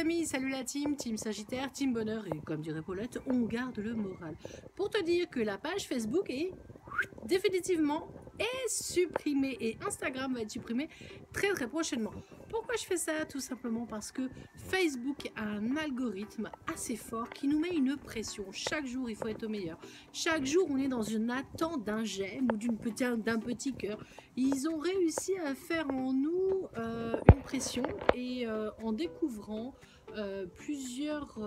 amis, salut la team Sagittaire, team bonheur et comme dirait Paulette, on garde le moral. Pour te dire que la page Facebook est définitivement supprimée et Instagram va être supprimé très prochainement. Pourquoi je fais ça? Tout simplement parce que Facebook a un algorithme assez fort qui nous met une pression. Chaque jour, il faut être au meilleur. Chaque jour, on est dans une attente d'un j'aime ou d'un petit cœur. Ils ont réussi à faire en nous une pression et en découvrant plusieurs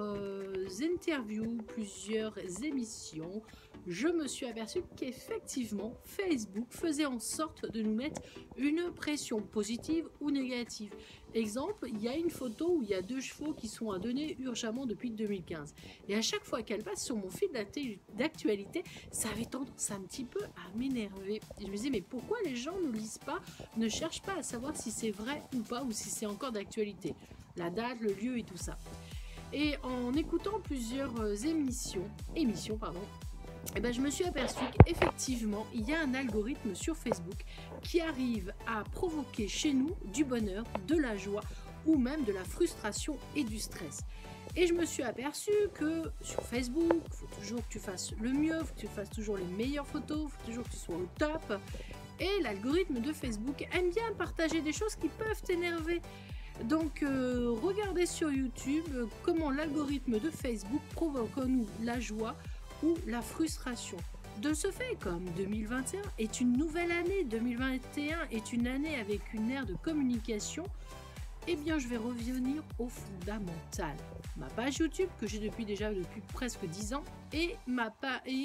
interviews, plusieurs émissions, je me suis aperçue qu'effectivement Facebook faisait en sorte de nous mettre une pression positive ou négative. Exemple, il y a une photo où il y a 2 chevaux qui sont à donner urgemment depuis 2015. Et à chaque fois qu'elle passe sur mon fil d'actualité, ça avait tendance un petit peu à m'énerver. Et je me disais, mais pourquoi les gens ne lisent pas, ne cherchent pas à savoir si c'est vrai ou pas, ou si c'est encore d'actualité? La date, le lieu et tout ça. Et en écoutant plusieurs émissions, eh ben, je me suis aperçue qu'effectivement, il y a un algorithme sur Facebook qui arrive à provoquer chez nous du bonheur, de la joie ou même de la frustration et du stress. Et je me suis aperçue que sur Facebook, il faut toujours que tu fasses le mieux, il faut que tu fasses toujours les meilleures photos, il faut toujours que tu sois au top. Et l'algorithme de Facebook aime bien partager des choses qui peuvent t'énerver. Donc, regardez sur YouTube comment l'algorithme de Facebook provoque en nous la joie ou la frustration. De ce fait, comme 2021 est une nouvelle année, 2021 est une année avec une ère de communication, eh bien je vais revenir au fondamental. Ma page YouTube que j'ai depuis presque 10 ans et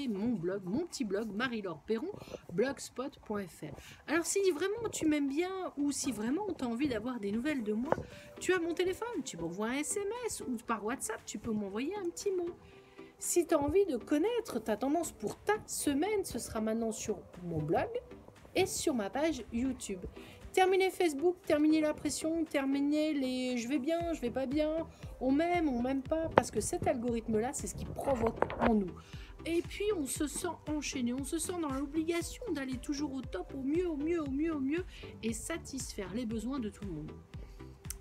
mon blog, mon petit blog Marie-Laure Perron, blogspot.fr. Alors si vraiment tu m'aimes bien ou si vraiment tu as envie d'avoir des nouvelles de moi, tu as mon téléphone, tu m'envoies un SMS ou par WhatsApp, tu peux m'envoyer un petit mot. Si tu as envie de connaître ta tendance pour ta semaine, ce sera maintenant sur mon blog et sur ma page YouTube. Terminez Facebook, terminez la pression, terminez les je vais bien, je vais pas bien, on m'aime pas, parce que cet algorithme-là, c'est ce qui provoque en nous. Et puis on se sent enchaîné, on se sent dans l'obligation d'aller toujours au top, au mieux, et satisfaire les besoins de tout le monde.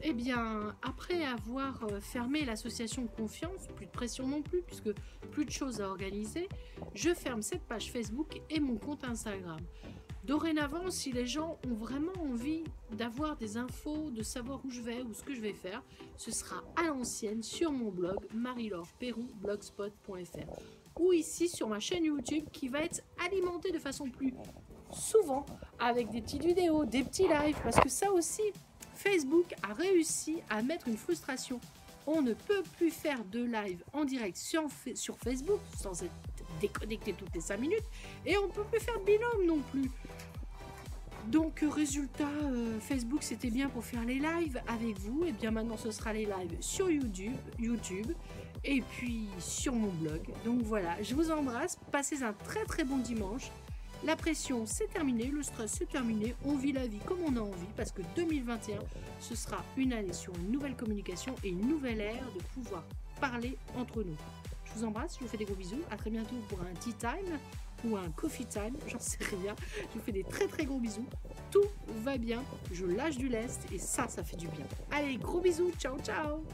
Eh bien, après avoir fermé l'association Confiance, plus de pression non plus, puisque plus de choses à organiser, je ferme cette page Facebook et mon compte Instagram. Dorénavant, si les gens ont vraiment envie d'avoir des infos, de savoir où je vais ou ce que je vais faire, ce sera à l'ancienne sur mon blog marie-laure-perron blogspot.fr ou ici sur ma chaîne YouTube qui va être alimentée de façon plus souvent avec des petites vidéos, des petits lives, parce que ça aussi, Facebook a réussi à mettre une frustration. On ne peut plus faire de live en direct sur Facebook sans être déconnecté toutes les 5 minutes et on ne peut plus faire de binôme non plus. Donc résultat, Facebook c'était bien pour faire les lives avec vous, et bien maintenant ce sera les lives sur YouTube et puis sur mon blog. Donc voilà, je vous embrasse, passez un très bon dimanche. La pression c'est terminé, le stress c'est terminé, on vit la vie comme on a envie parce que 2021 ce sera une année sur une nouvelle communication et une nouvelle ère de pouvoir parler entre nous. Je vous embrasse, je vous fais des gros bisous, à très bientôt pour un tea time ou un coffee time, j'en sais rien. Je vous fais des très gros bisous, tout va bien, je lâche du lest et ça fait du bien. Allez, gros bisous, ciao ciao.